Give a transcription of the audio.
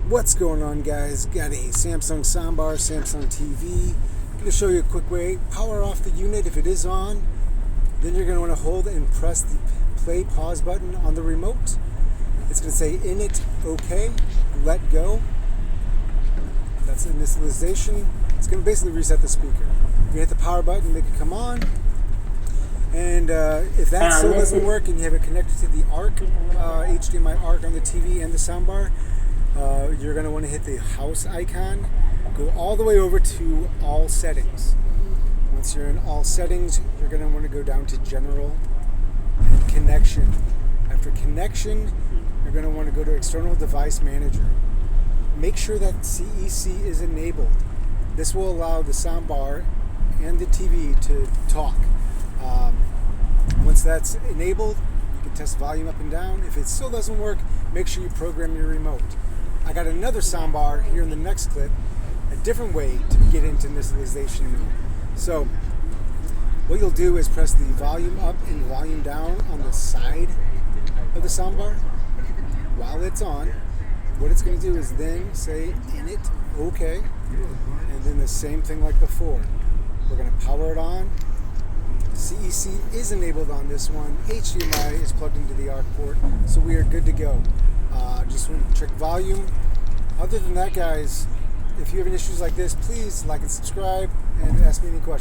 What's going on, guys? Got a Samsung soundbar, Samsung TV. I'm going to show you a quick way. Power off the unit if it is on. Then you're going to want to hold and press the play pause button on the remote. It's going to say init OK, let go. That's initialization. It's going to basically reset the speaker. You hit the power button, make it come on. And if that still doesn't work and you have it connected to the ARC, HDMI ARC on the TV and the soundbar, you're going to want to hit the house icon, go all the way over to all settings. Once you're in all settings, you're going to want to go down to general and connection. After connection, you're going to want to go to external device manager. Make sure that CEC is enabled. This will allow the soundbar and the TV to talk. Once that's enabled, you can test volume up and down. If it still doesn't work, make sure you program your remote. I got another soundbar here in the next clip, a different way to get into initialization mode. So what you'll do is press the volume up and volume down on the side of the soundbar while it's on. What it's going to do is then say init OK, and then the same thing like before. We're going to power it on. CEC is enabled on this one. HDMI is plugged into the ARC port, so we are good to go. Just want to check volume. Other than that, guys, if you have any issues like this, please like and subscribe and ask me any questions.